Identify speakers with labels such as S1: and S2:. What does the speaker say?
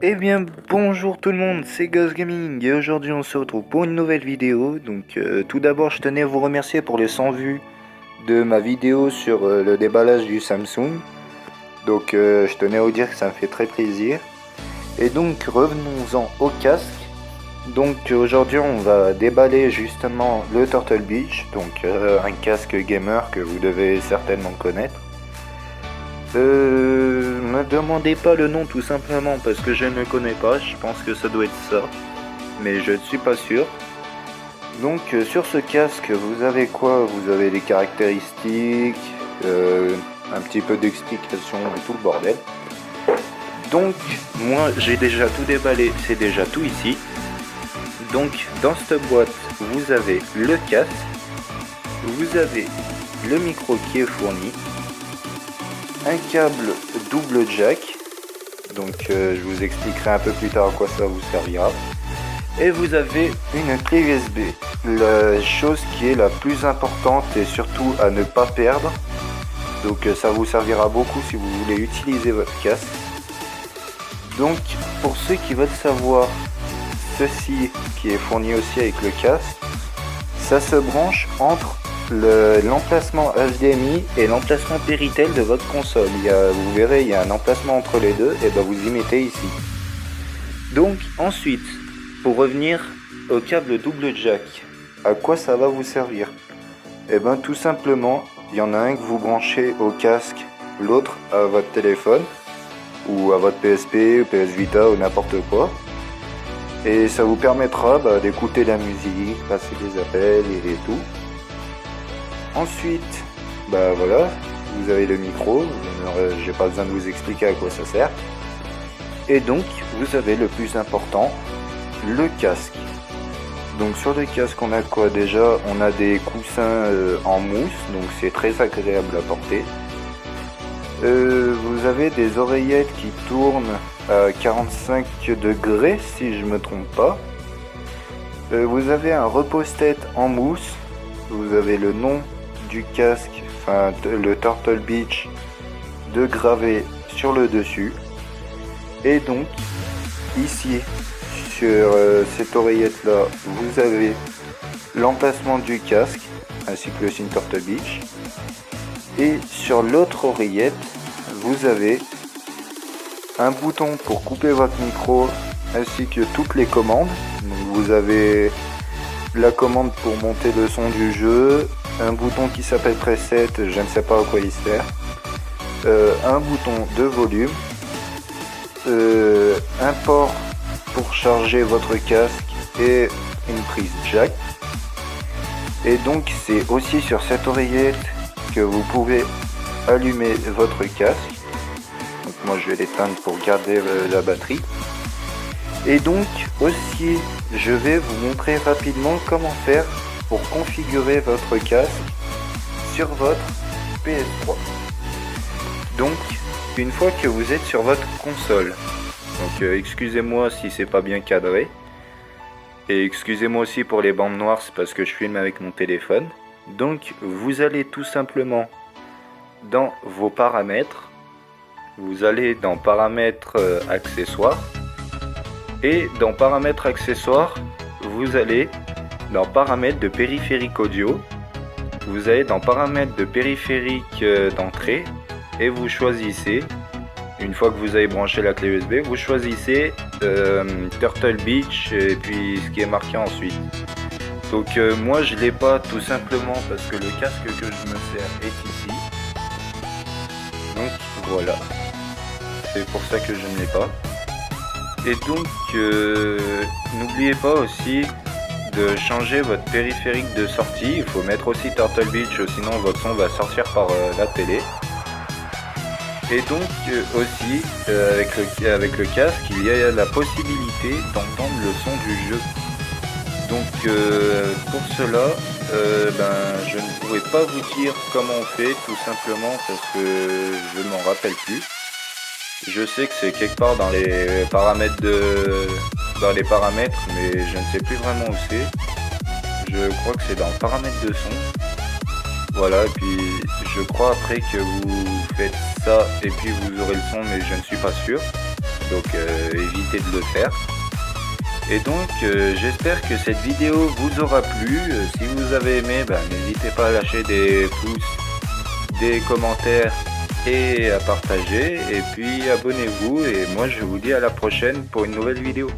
S1: Eh bien bonjour tout le monde, c'est Ghost Gaming et aujourd'hui on se retrouve pour une nouvelle vidéo. Donc tout d'abord je tenais à vous remercier pour les 100 vues de ma vidéo sur le déballage du Samsung. Donc je tenais à vous dire que ça me fait très plaisir. Et donc revenons-en au casque. Donc aujourd'hui on va déballer justement le Turtle Beach, donc un casque gamer que vous devez certainement connaître. Me demandez pas le nom tout simplement parce que je ne le connais pas, je pense que ça doit être ça, mais je ne suis pas sûr. Donc sur ce casque vous avez quoi? Vous avez les caractéristiques, un petit peu d'explication et tout le bordel. Donc moi j'ai déjà tout déballé, c'est déjà tout ici. Donc dans cette boîte vous avez le casque, vous avez le micro qui est fourni, un câble double jack, donc je vous expliquerai un peu plus tard à quoi ça vous servira, et vous avez une clé USB, la chose qui est la plus importante et surtout à ne pas perdre, donc ça vous servira beaucoup si vous voulez utiliser votre casque. Donc pour ceux qui veulent savoir, ceci qui est fourni aussi avec le casque, ça se branche entre l'emplacement HDMI et l'emplacement Péritel de votre console. Vous verrez, il y a un emplacement entre les deux, et ben vous y mettez ici. Donc ensuite, pour revenir au câble double jack, à quoi ça va vous servir? Et ben tout simplement, il y en a un que vous branchez au casque, l'autre à votre téléphone, ou à votre PSP, ou PS Vita, ou n'importe quoi. Et ça vous permettra d'écouter la musique, passer des appels et tout. Ensuite, voilà, vous avez le micro, j'ai pas besoin de vous expliquer à quoi ça sert. Et donc, vous avez le plus important, le casque. Donc sur le casque, on a quoi déjà? On a des coussins en mousse, donc c'est très agréable à porter. Vous avez des oreillettes qui tournent à 45 degrés, si je me trompe pas. Vous avez un repose-tête en mousse, vous avez le nom du casque, enfin le Turtle Beach, de gravé sur le dessus. Et donc ici sur cette oreillette là vous avez l'emplacement du casque ainsi que le signe Turtle Beach, et sur l'autre oreillette vous avez un bouton pour couper votre micro ainsi que toutes les commandes. Donc vous avez la commande pour monter le son du jeu, un bouton qui s'appelle preset, je ne sais pas à quoi il sert, un bouton de volume, un port pour charger votre casque et une prise jack. Et donc c'est aussi sur cette oreillette que vous pouvez allumer votre casque. Donc moi je vais l'éteindre pour garder la batterie. Et donc aussi je vais vous montrer rapidement comment faire pour configurer votre casque sur votre PS3. Donc une fois que vous êtes sur votre console, donc excusez-moi si c'est pas bien cadré, et excusez-moi aussi pour les bandes noires, c'est parce que je filme avec mon téléphone. Donc vous allez tout simplement dans vos paramètres, vous allez dans paramètres accessoires, et dans paramètres accessoires vous allez dans paramètres de périphérique audio, vous allez dans paramètres de périphérique d'entrée, et vous choisissez, une fois que vous avez branché la clé USB, vous choisissez Turtle Beach et puis ce qui est marqué ensuite. Donc moi je l'ai pas, tout simplement parce que le casque que je me sers est ici. Donc voilà, c'est pour ça que je ne l'ai pas. Et donc n'oubliez pas aussi de changer votre périphérique de sortie. Il faut mettre aussi Turtle Beach, sinon votre son va sortir par la télé. Et donc aussi avec le casque, il y a la possibilité d'entendre le son du jeu. Donc pour cela, je ne pourrais pas vous dire comment on fait, tout simplement parce que je ne m'en rappelle plus. Je sais que c'est quelque part dans les paramètres mais je ne sais plus vraiment où c'est. Je crois que c'est dans paramètres de son. Voilà, et puis je crois après que vous faites ça et puis vous aurez le son, mais je ne suis pas sûr. donc évitez de le faire. Et donc j'espère que cette vidéo vous aura plu. Si vous avez aimé, n'hésitez pas à lâcher des pouces, des commentaires et à partager. Et puis abonnez-vous, et moi je vous dis à la prochaine pour une nouvelle vidéo.